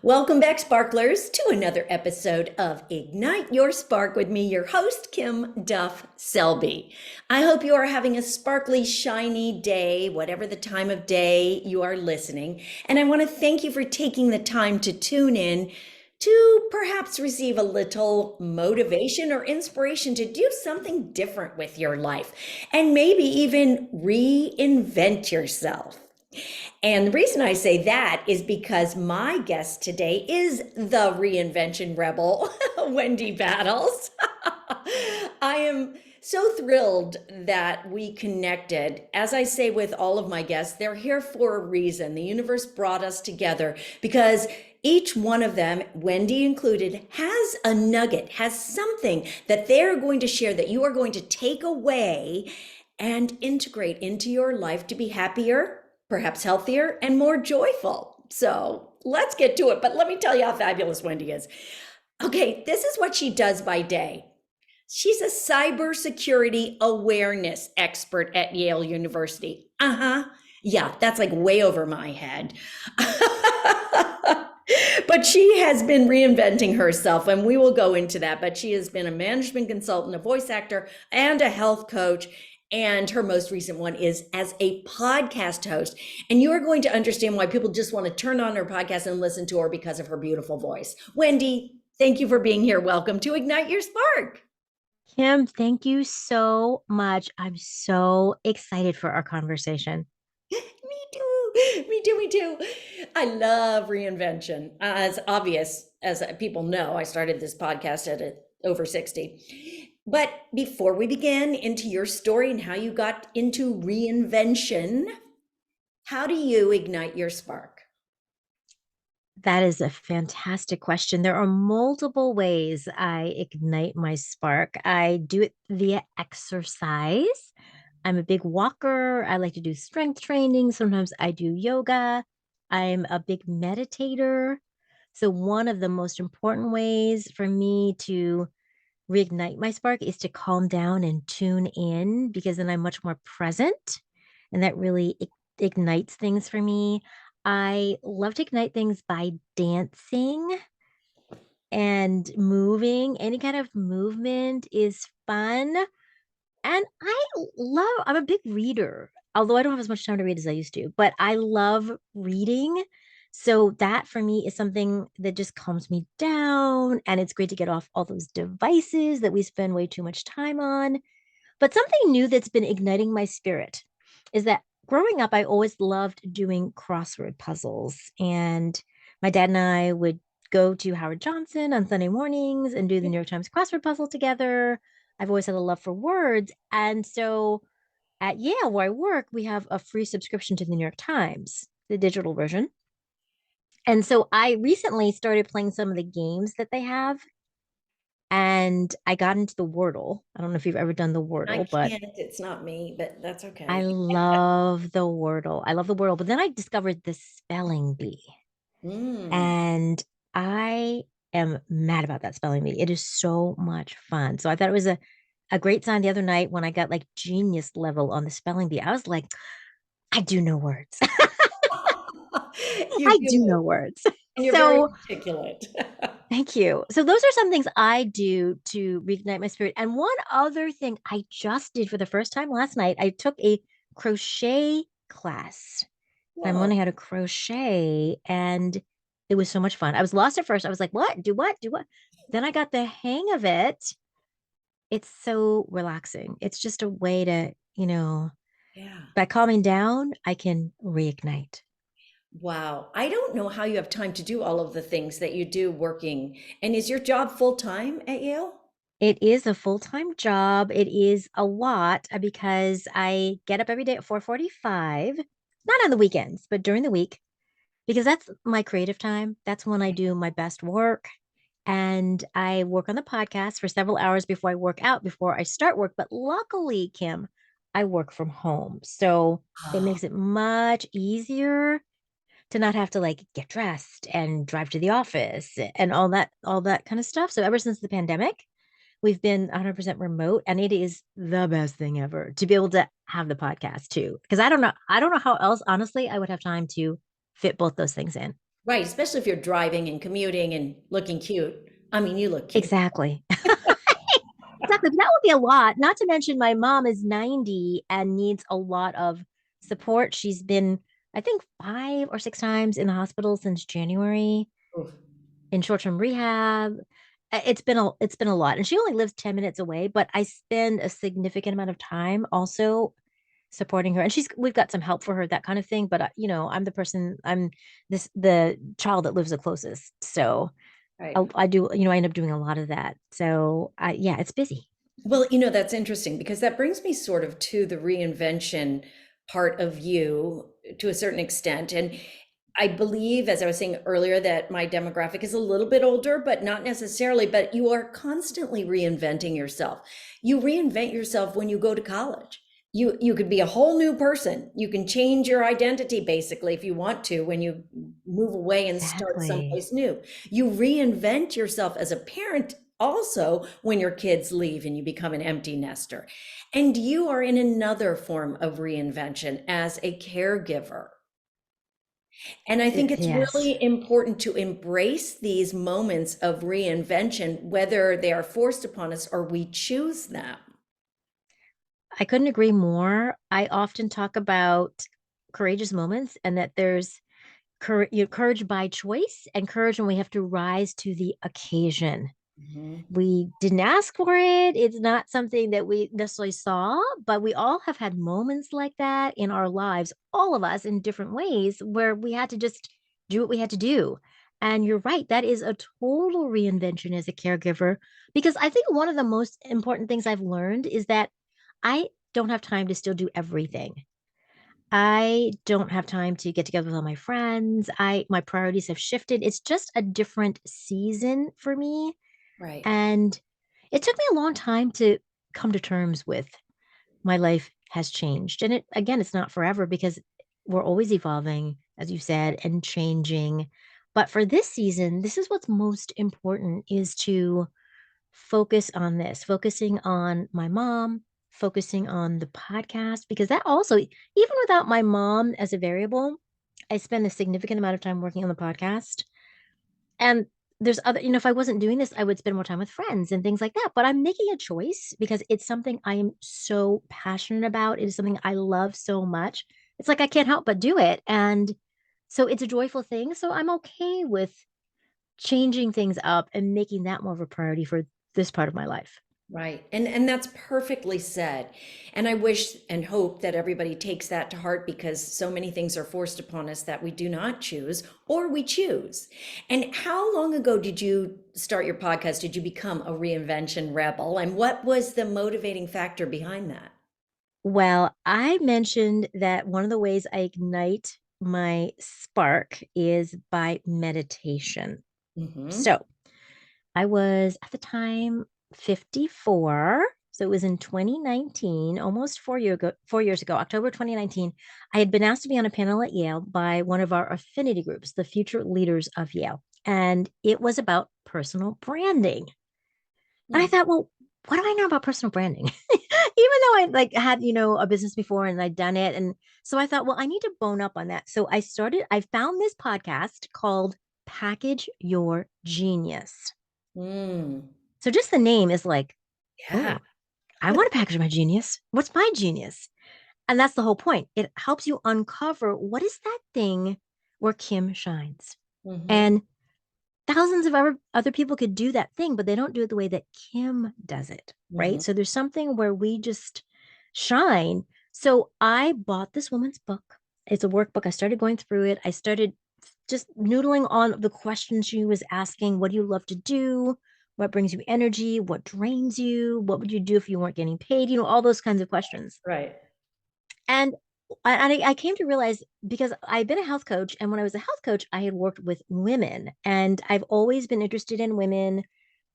Welcome back, Sparklers, to another episode of Ignite Your Spark with me, your host, Kim Duff Selby. I hope you are having a sparkly, shiny day, whatever the time of day you are listening. And I want to thank you for taking the time to tune in to perhaps receive a little motivation or inspiration to do something different with your life and maybe even reinvent yourself. And the reason I say that is because my guest today is the Reinvention Rebel, Wendy Battles. I am so thrilled that we connected. As I say with all of my guests, they're here for a reason. The universe brought us together because each one of them, Wendy included, has a nugget, has something that they're going to share that you are going to take away and integrate into your life to be happier, perhaps healthier, and more joyful. So let's get to it. But let me tell you how fabulous Wendy is. Okay, this is what she does by day. She's a cybersecurity awareness expert at Yale University. Yeah, that's like way over my head. But she has been reinventing herself, and we will go into that. But she has been a management consultant, a voice actor, and a health coach. And her most recent one is as a podcast host. And you are going to understand why people just want to turn on her podcast and listen to her because of her beautiful voice. Wendy, thank you for being here. Welcome to Ignite Your Spark. Kim, thank you so much. I'm so excited for our conversation. Me too. I love reinvention. As obvious as people know, I started this podcast at over 60. But before we begin into your story and how you got into reinvention, how do you ignite your spark? That is a fantastic question. There are multiple ways I ignite my spark. I do it via exercise. I'm a big walker. I like to do strength training. Sometimes I do yoga. I'm a big meditator. So, one of the most important ways for me to reignite my spark is to calm down and tune in because then I'm much more present. And that really ignites things for me. I love to ignite things by dancing and moving. Any kind of movement is fun. And I'm a big reader, although I don't have as much time to read as I used to, but I love reading. So that for me is something that just calms me down. And it's great to get off all those devices that we spend way too much time on. But something new that's been igniting my spirit is that growing up, I always loved doing crossword puzzles. And my dad and I would go to Howard Johnson on Sunday mornings and do the New York Times crossword puzzle together. I've always had a love for words. And so at Yale, where I work, we have a free subscription to the New York Times, the digital version. And so I recently started playing some of the games that they have. And I got into the Wordle. I don't know if you've ever done the I Wordle, but can't, it's not me, but that's I okay. love the Wordle. I love the Wordle. But then I discovered the spelling bee. Mm. And I am mad about that spelling bee. It is so much fun. So I thought it was a great sign the other night when I got like genius level on the spelling bee. I was like, I do know words. You I do, do know words. and you're very So articulate. thank you. So those are some things I do to reignite my spirit. And one other thing I just did for the first time last night, I took a crochet class. I'm Whoa. learning how to crochet and it was so much fun. I was lost at first. I was like, what? Do what? Do what? Then I got the hang of it. It's so relaxing. It's just a way to, Yeah. by calming down, I can reignite. Wow. I don't know how you have time to do all of the things that you do working. And is your job full time at Yale? It is a full-time job. It is a lot because I get up every day at 4:45, not on the weekends, but during the week, because that's my creative time. That's when I do my best work. And I work on the podcast for several hours before I work out, before I start work. But luckily, Kim, I work from home. So it Oh, makes it much easier to not have to like get dressed and drive to the office and all that kind of stuff. So ever since the pandemic, we've been 100% remote and it is the best thing ever to be able to have the podcast too. Because I don't know how else, honestly, I would have time to fit both those things in. Right, especially if you're driving and commuting and looking cute. I mean, you look cute. Exactly. Exactly. But that would be a lot. Not to mention, my mom is 90 and needs a lot of support. She's been, I think, 5 or 6 times in the hospital since January Oof. in short-term rehab. It's been a lot. And she only lives 10 minutes away, but I spend a significant amount of time also supporting her. And we've got some help for her, that kind of thing. But I'm the child that lives the closest. So Right. I end up doing a lot of that. So yeah, it's busy. Well, that's interesting because that brings me sort of to the reinvention part of you to a certain extent. And I believe, as I was saying earlier, that my demographic is a little bit older, but not necessarily, but you are constantly reinventing yourself. You reinvent yourself when you go to college. You could be a whole new person. You can change your identity basically if you want to when you move away and start Exactly. someplace new. You reinvent yourself as a parent also when your kids leave and you become an empty nester. And you are in another form of reinvention as a caregiver. And I think it's Yes. really important to embrace these moments of reinvention, whether they are forced upon us or we choose them. I couldn't agree more. I often talk about courageous moments and that there's courage by choice and courage when we have to rise to the occasion. Mhm. We didn't ask for it. It's not something that we necessarily saw, but we all have had moments like that in our lives, all of us in different ways, where we had to just do what we had to do. And you're right, that is a total reinvention as a caregiver, because I think one of the most important things I've learned is that I don't have time to still do everything. I don't have time to get together with all my friends. My priorities have shifted. It's just a different season for me. Right. And it took me a long time to come to terms with my life has changed. And it's not forever because we're always evolving, as you said, and changing. But for this season, this is what's most important is to focus on this, focusing on my mom, focusing on the podcast, because that also, even without my mom as a variable, I spend a significant amount of time working on the podcast. And there's other, if I wasn't doing this, I would spend more time with friends and things like that. But I'm making a choice because it's something I am so passionate about. It is something I love so much. It's like I can't help but do it. And so it's a joyful thing. So I'm okay with changing things up and making that more of a priority for this part of my life. Right. And that's perfectly said. And I wish and hope that everybody takes that to heart because so many things are forced upon us that we do not choose or we choose. And how long ago did you start your podcast? Did you become a reinvention rebel? And what was the motivating factor behind that? Well, I mentioned that one of the ways I ignite my spark is by meditation. Hmm. So I was at the time 54. So it was in 2019, almost 4 years ago, October 2019. I had been asked to be on a panel at Yale by one of our affinity groups, the Future Leaders of Yale. And it was about personal branding. And I thought, well, what do I know about personal branding? Even though I like had, a business before and I'd done it. And so I thought, well, I need to bone up on that. So I found this podcast called Package Your Genius. Mm. So just the name is like, Yeah. oh, I want to package my genius. What's my genius? And that's the whole point. It helps you uncover what is that thing where Kim shines. Hmm. And thousands of other people could do that thing, but they don't do it the way that Kim does it. Right. Hmm. So there's something where we just shine. So I bought this woman's book. It's a workbook. I started going through it. I started just noodling on the questions she was asking. What do you love to do? What brings you energy? What drains you? What would you do if you weren't getting paid? All those kinds of questions. Right. And I came to realize because I've been a health coach, and when I was a health coach, I had worked with women, and I've always been interested in women.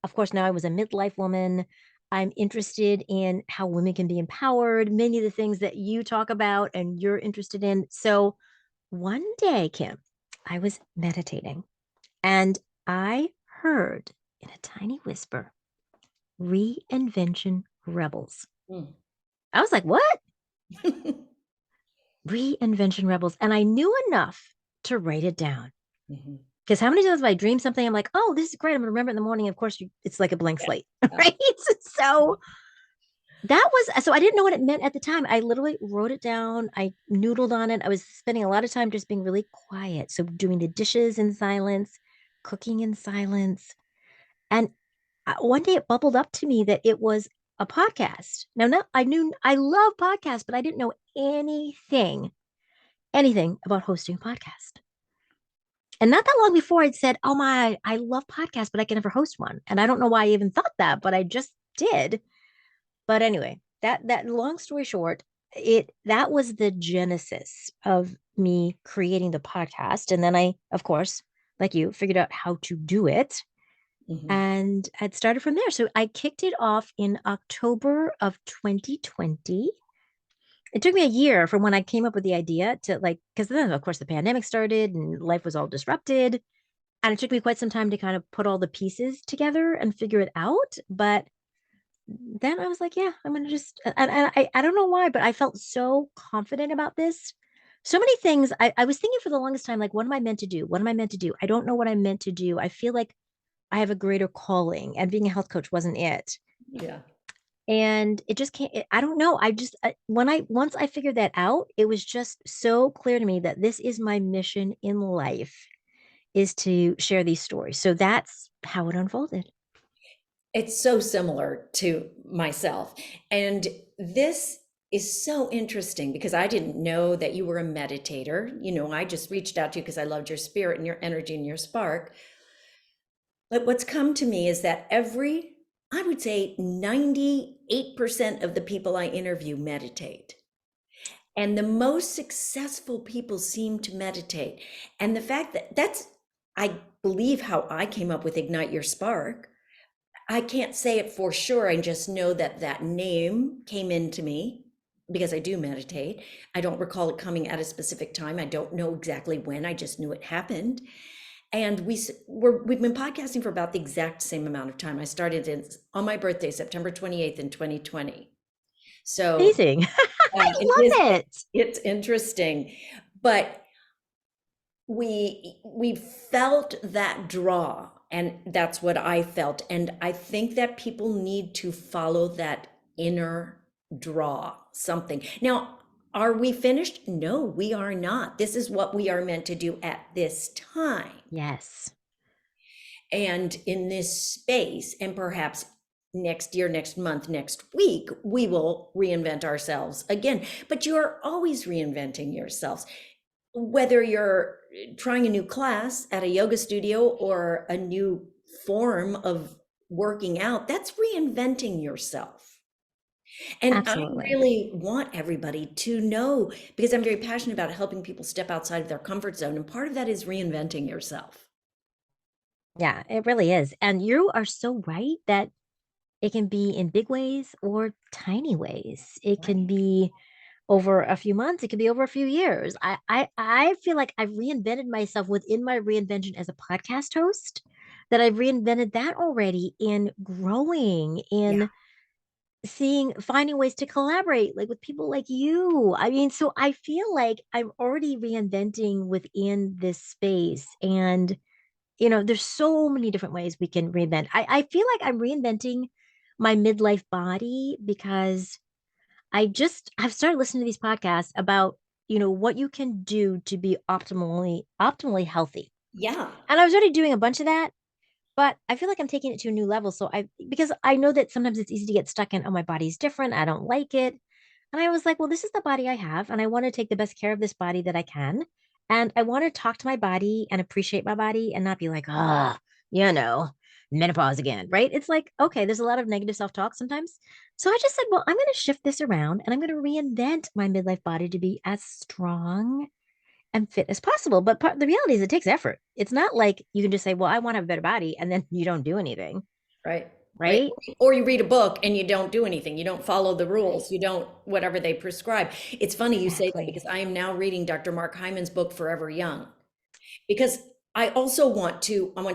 Of course, now I was a midlife woman. I'm interested in how women can be empowered, many of the things that you talk about and you're interested in. So one day, Kim, I was meditating and I heard in a tiny whisper, Reinvention Rebels. Mm. I was like, what? Reinvention Rebels. And I knew enough to write it down. Mhm. Because how many times have I dreamed something? I'm like, oh, this is great. I'm going to remember it in the morning. Of course, it's like a blank Yeah. slate, Yeah. right? So that was, so I didn't know what it meant at the time. I literally wrote it down. I noodled on it. I was spending a lot of time just being really quiet. So doing the dishes in silence, cooking in silence. And one day it bubbled up to me that it was a podcast. Now, no, I knew I love podcasts, but I didn't know anything about hosting a podcast. And not that long before I'd said, oh my, I love podcasts, but I can never host one. And I don't know why I even thought that, but I just did. But anyway, that long story short, it that was the genesis of me creating the podcast. And then I, of course, like you, figured out how to do it Mhm. and had started from there. So I kicked it off in October of 2020. It took me a year from when I came up with the idea to like, because then of course the pandemic started and life was all disrupted. And it took me quite some time to kind of put all the pieces together and figure it out. But then I was like, yeah, I'm gonna just and I don't know why, but I felt so confident about this. So many things I was thinking for the longest time, like, what am I meant to do? What am I meant to do? I don't know what I'm meant to do. I feel like I have a greater calling, and being a health coach wasn't it. Yeah. And it just can't, I don't know. When once I figured that out, it was just so clear to me that this is my mission in life is to share these stories. So that's how it unfolded. It's so similar to myself. And this is so interesting because I didn't know that you were a meditator. I just reached out to you because I loved your spirit and your energy and your spark. But what's come to me is that I would say 98% of the people I interview meditate. And the most successful people seem to meditate. And the fact that I believe, how I came up with Ignite Your Spark. I can't say it for sure. I just know that that name came into me because I do meditate. I don't recall it coming at a specific time. I don't know exactly when. I just knew it happened. And we've been podcasting for about the exact same amount of time. I started on my birthday, September 28th in 2020. So Amazing. I it is, love it. it's interesting, but we felt that draw, and that's what I felt. And I think that people need to follow that inner draw, something. Now, are we finished? No, we are not. This is what we are meant to do at this time Yes, and in this space. And perhaps next year, next month, next week, we will reinvent ourselves again. But you're always reinventing yourselves, whether you're trying a new class at a yoga studio or a new form of working out. That's reinventing yourself. And I absolutely. really want everybody to know, because I'm very passionate about helping people step outside of their comfort zone. And part of that is reinventing yourself. Yeah, it really is. And you are so right that it can be in big ways or tiny ways. It can Right. be over a few months, it could be over a few years. I feel like I've reinvented myself within my reinvention as a podcast host, that I've reinvented that already in growing, Yeah. in finding ways to collaborate like with people like you. I mean, so I feel like I'm already reinventing within this space. And there's so many different ways we can reinvent. I feel like I'm reinventing my midlife body because I've started listening to these podcasts about, what you can do to be optimally healthy. Yeah. And I was already doing a bunch of that, but I feel like I'm taking it to a new level. Because I know that sometimes it's easy to get stuck in, oh, my body's different. I don't like it. And I was like, well, this is the body I have, and I want to take the best care of this body that I can. And I want to talk to my body and appreciate my body and not be like, you know, menopause again, right? It's like, okay, there's a lot of negative self talk sometimes. So I just said, well, I'm going to shift this around and I'm going to reinvent my midlife body to be as strong and fit as possible. But the reality is, it takes effort. It's not like you can just say, well, I want to have a better body, and then you don't do anything, Right. Right. right? Or you read a book and you don't do anything. You don't follow the rules. You don't, whatever they prescribe. It's funny you say that Exactly. because I am now reading Dr. Mark Hyman's book, Forever Young, because I also I want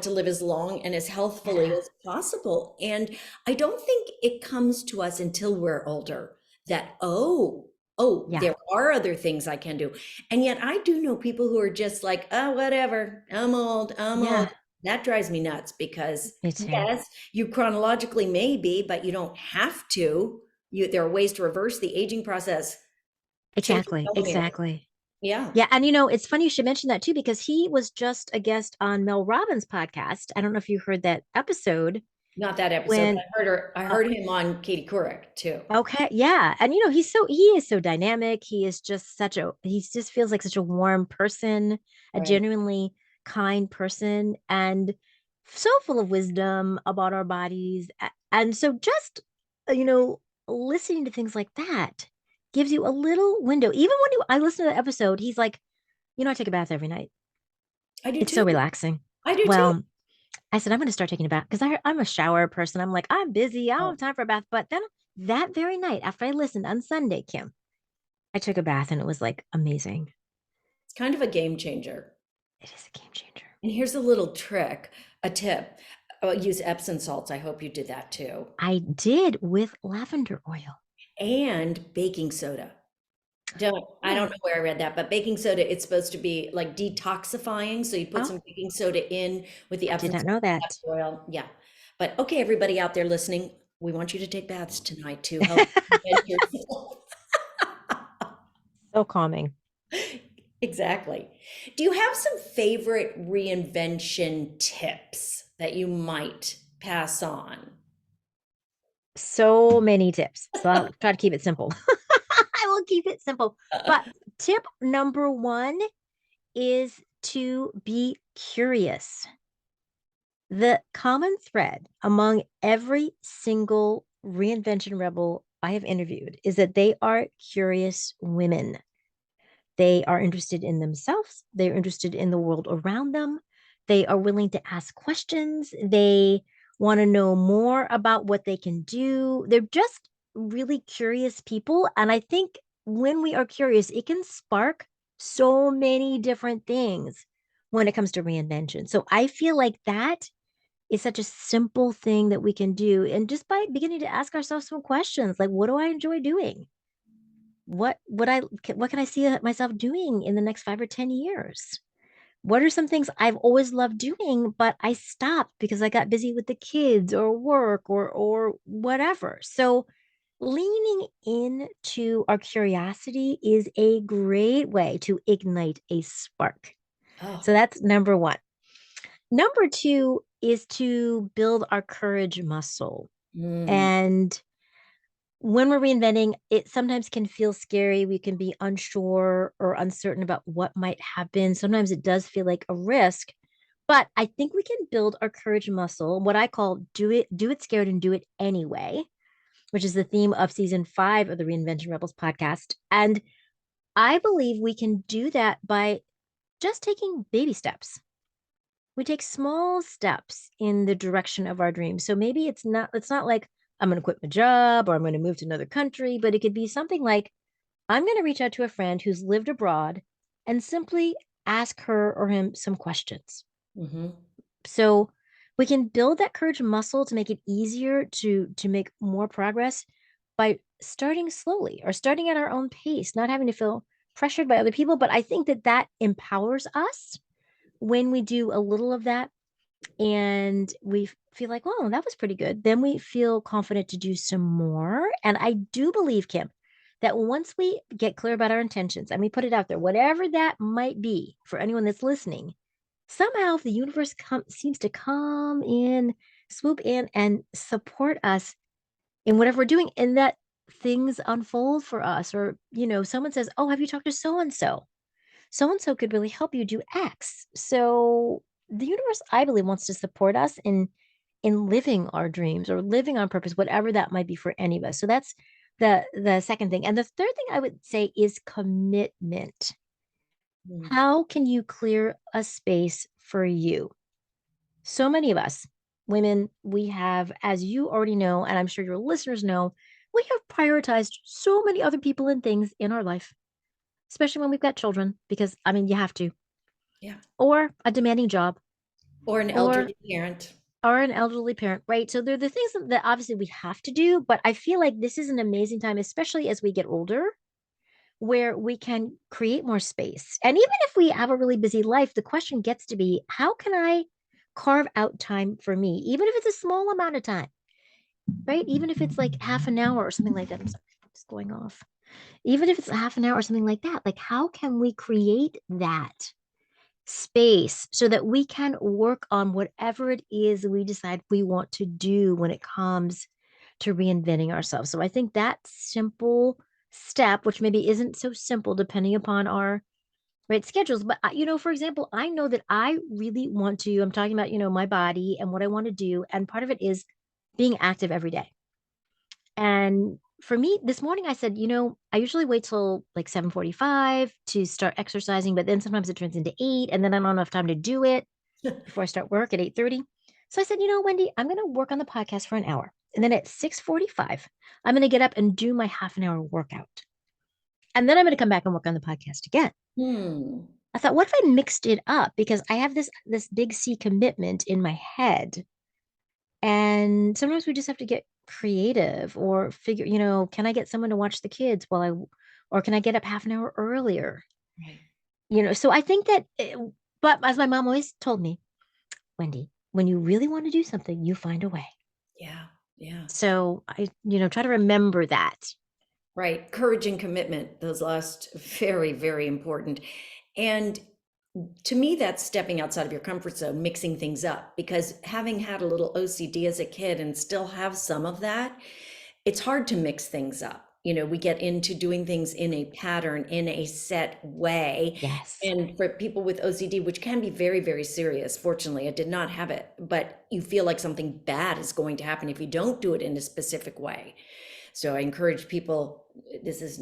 to live as long and as healthfully Yeah. as possible. And I don't think it comes to us until we're older that, oh, Oh, Yeah. there are other things I can do. And yet I do know people who are just like, oh, whatever. I'm old. I'm old. Yeah. That drives me nuts because Me too. yes, you chronologically may be, but you don't have to. There are ways to reverse the aging process. So keep Exactly. telling me. Exactly. Yeah, Yeah. And it's funny you should mention that too, because he was just a guest on Mel Robbins' podcast. I don't know if you heard that episode not that episode, but when I uh, heard him on Katie Couric too. okay, yeah. And he is so dynamic. He is just he just feels like such a warm person, a Right. genuinely kind person, and so full of wisdom about our bodies. And so just, listening to things like that gives you a little window. Even when I listen to the episode, he's like, I take a bath every night. I do It's so too. relaxing. I do too. Well, I said, I'm going to start taking a bath because I'm a shower person. I'm like, I'm busy. I don't Oh, have time for a bath. But then that very night, after I listened on Sunday, Kim, I took a bath and it was like amazing. it's kind of a game changer. It is a game changer. And here's a little trick, a tip. Use Epsom salts. I hope you did that too. I did with lavender oil. And baking soda. I don't Oh, know where I read that, but baking soda, it's supposed to be like detoxifying. So you put oh, some baking soda in with the I did Epsom not know that. salt oil. Yeah. But okay, everybody out there listening, we want you to take baths tonight to help prevent yourself. So calming. Exactly. Do you have some favorite reinvention tips that you might pass on? So many tips. So I'll try to keep it simple. I will keep it simple. But tip number one is to be curious. The common thread among every single reinvention rebel I have interviewed is that they are curious women. They are interested in themselves, they're interested in the world around them, they are willing to ask questions, they want to know more about what they can do. They're just really curious people. And I think when we are curious, it can spark so many different things when it comes to reinvention. So I feel like that is such a simple thing that we can do. And just by beginning to ask ourselves some questions like, what do I enjoy doing? What can I see myself doing in the next 5 or 10 years? What are some things I've always loved doing, but I stopped because I got busy with the kids or work or whatever. So leaning into our curiosity is a great way to ignite a spark. Oh, So that's number one. Number two is to build our courage muscle. mm, And when we're reinventing, it sometimes can feel scary. We can be unsure or uncertain about what might happen. Sometimes it does feel like a risk, but I think we can build our courage muscle, what I call do it scared and do it anyway, which is the theme of season 5 of the Reinvention Rebels podcast. And I believe we can do that by just taking baby steps. We take small steps in the direction of our dreams. So maybe it's not like I'm going to quit my job or I'm going to move to another country, but it could be something like I'm going to reach out to a friend who's lived abroad and simply ask her or him some questions. hmm. So we can build that courage muscle to make it easier to make more progress by starting slowly or starting at our own pace, not having to feel pressured by other people. But I think that empowers us when we do a little of that and we feel like, oh, that was pretty good. Then we feel confident to do some more. And I do believe, Kim, that once we get clear about our intentions and we put it out there, whatever that might be for anyone that's listening, somehow the universe seems to come in, swoop in, and support us in whatever we're doing. And that things unfold for us. Or, someone says, oh, have you talked to so and so? So and so could really help you do X. So the universe, I believe, wants to support us in living our dreams or living on purpose, whatever that might be for any of us. So that's the second thing. And the third thing I would say is commitment. Mm. How can you clear a space for you? So many of us women, we have, as you already know, and I'm sure your listeners know, we have prioritized so many other people and things in our life, especially when we've got children, because I mean, you have to, Yeah. or a demanding job, Or an or elderly parent. an elderly parent, right? So they're the things that obviously we have to do, but I feel like this is an amazing time, especially as we get older, where we can create more space. And even if we have a really busy life, the question gets to be, how can I carve out time for me, even if it's a small amount of time, right? Even if it's like half an hour or something like that. I'm sorry, it's going off. Even if it's a half an hour or something like that, like how can we create that space so that we can work on whatever it is we decide we want to do when it comes to reinventing ourselves? So I think that simple step, which maybe isn't so simple depending upon our right schedules, but for example, I know that I really want to, I'm talking about, my body and what I want to do. And part of it is being active every day. And for me, this morning I said, I usually wait till like 7:45 to start exercising, but then sometimes it turns into 8 and then I don't have enough time to do it before I start work at 8:30. So I said, Wendy, I'm going to work on the podcast for an hour. And then at 6:45, I'm going to get up and do my half an hour workout. And then I'm going to come back and work on the podcast again. I thought, what if I mixed it up? Because I have this big C commitment in my head. And sometimes we just have to get creative or figure, can I get someone to watch the kids or can I get up half an hour earlier? Right. So I think that, but as my mom always told me, Wendy, when you really want to do something, you find a way. Yeah. Yeah. So I, try to remember that. Right. Courage and commitment. Those last, very, very important. And to me, that's stepping outside of your comfort zone, mixing things up, because having had a little OCD as a kid and still have some of that, it's hard to mix things up. We get into doing things in a pattern, in a set way. Yes. And for people with OCD, which can be very, very serious, fortunately, I did not have it, but you feel like something bad is going to happen if you don't do it in a specific way. So I encourage people, this is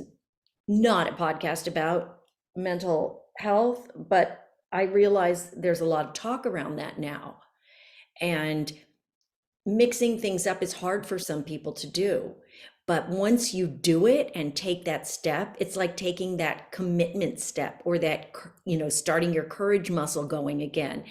not a podcast about mental health, but I realize there's a lot of talk around that now. And mixing things up is hard for some people to do. But once you do it and take that step, it's like taking that commitment step or that, starting your courage muscle going again.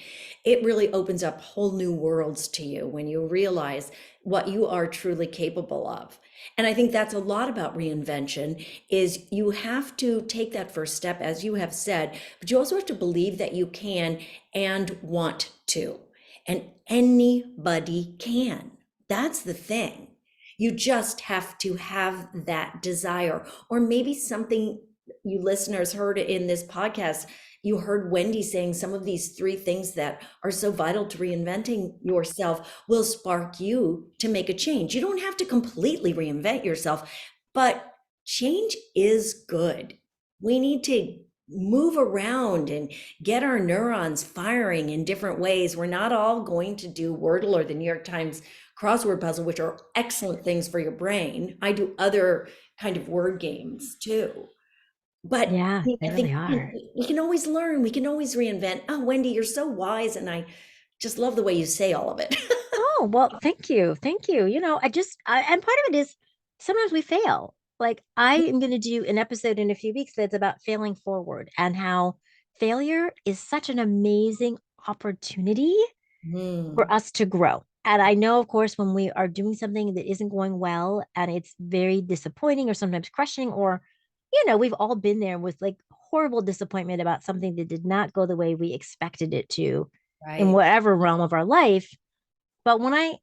It really opens up whole new worlds to you when you realize what you are truly capable of. And I think that's a lot about reinvention is you have to take that first step, as you have said, but you also have to believe that you can and want to. And anybody can. That's the thing. You just have to have that desire, or maybe something you listeners heard in this podcast. You heard Wendy saying some of these 3 things that are so vital to reinventing yourself will spark you to make a change. You don't have to completely reinvent yourself, but change is good. We need to move around and get our neurons firing in different ways. We're not all going to do Wordle or the New York Times crossword puzzle, which are excellent things for your brain. I do other kind of word games too. But Yeah, they I really think are. we can always learn, we can always reinvent. Oh, Wendy, you're so wise. And I just love the way you say all of it. Oh, well, thank you. Thank you. And part of it is sometimes we fail. Like I am going to do an episode in a few weeks that's about failing forward and how failure is such an amazing opportunity for us to grow. And I know, of course, when we are doing something that isn't going well and it's very disappointing or sometimes crushing, or, we've all been there with like horrible disappointment about something that did not go the way we expected it to in Right. whatever realm of our life. But when I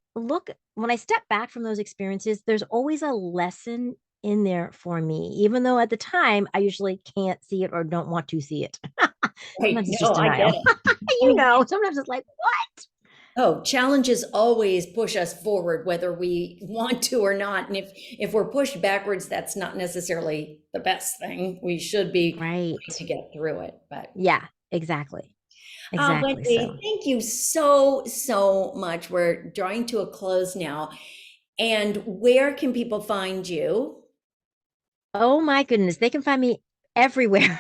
step back from those experiences, there's always a lesson in there for me, even though at the time I usually can't see it or don't want to see it. Right. Sometimes it's just No, I get denial. it. I mean, Sometimes it's like, what? oh, challenges always push us forward, whether we want to or not. And if we're pushed backwards, that's not necessarily the best thing. We should be Right. trying to get through it. But Yeah, exactly. Exactly. Wendy, So, thank you so, so much. We're drawing to a close now. And where can people find you? oh my goodness, they can find me everywhere.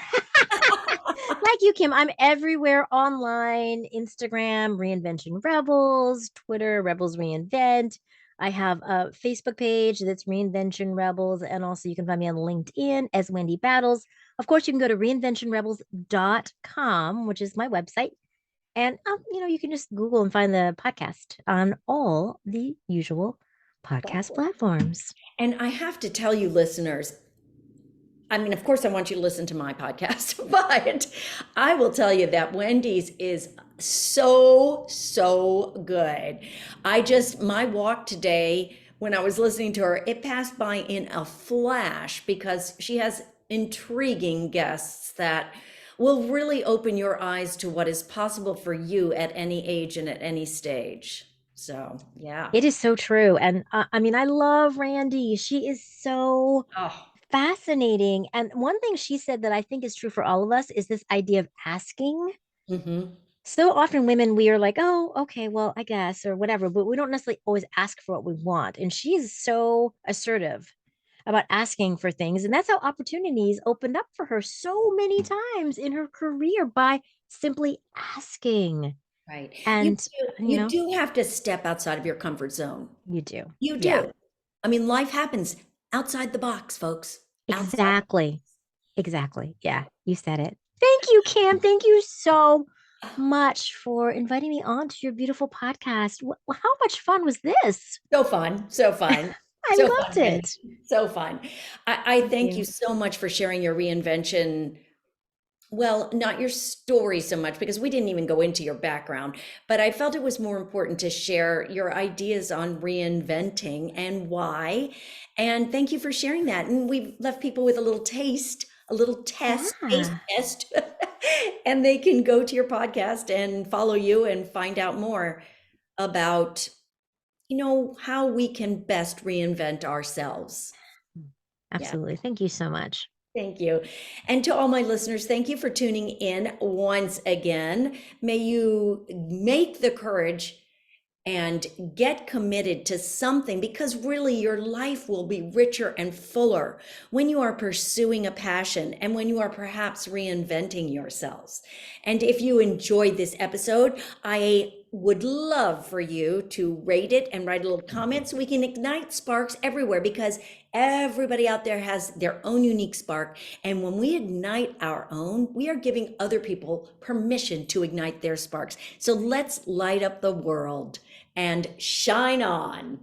Like you, Kim, I'm everywhere online, Instagram, Reinvention Rebels, Twitter, Rebels Reinvent. I have a Facebook page that's Reinvention Rebels. And also you can find me on LinkedIn as Wendy Battles. Of course, you can go to reinventionrebels.com, which is my website. And, you can just Google and find the podcast on all the usual podcast platforms. And I have to tell you, listeners, I mean, of course, I want you to listen to my podcast, but I will tell you that Wendy's is so good. My walk today, when I was listening to her, it passed by in a flash because she has intriguing guests that will really open your eyes to what is possible for you at any age and at any stage. So, yeah. It is so true. And I mean, I love Randy. She is so Oh, fascinating. And one thing she said that I think is true for all of us is this idea of asking. hmm. So often women, we are like, oh, okay, well, I guess, or whatever, but we don't necessarily always ask for what we want. And she is so assertive about asking for things. And that's how opportunities opened up for her so many times in her career by simply asking. Right. And, you You know, do have to step outside of your comfort zone. you do. You Yeah, do. I mean, life happens outside the box, folks. Outside. exactly. Exactly. Yeah, you said it. Thank you, Kim. Thank you so much for inviting me on to your beautiful podcast. How much fun was this? So fun. So fun. I So loved fun, Wendy. it. So fun. I Thank thank you you. so much for sharing your reinvention. Well, not your story so much because we didn't even go into your background, but I felt it was more important to share your ideas on reinventing and why. And thank you for sharing that. And we've left people with a little taste, a little taste Yeah, test, and they can go to your podcast and follow you and find out more about, how we can best reinvent ourselves. Yeah. absolutely. Thank you so much. Thank you. And to all my listeners, thank you for tuning in once again. May you make the courage and get committed to something because really your life will be richer and fuller when you are pursuing a passion and when you are perhaps reinventing yourselves. And if you enjoyed this episode, I would love for you to rate it and write a little comment so we can ignite sparks everywhere because everybody out there has their own unique spark. And when we ignite our own, we are giving other people permission to ignite their sparks. So let's light up the world and shine on.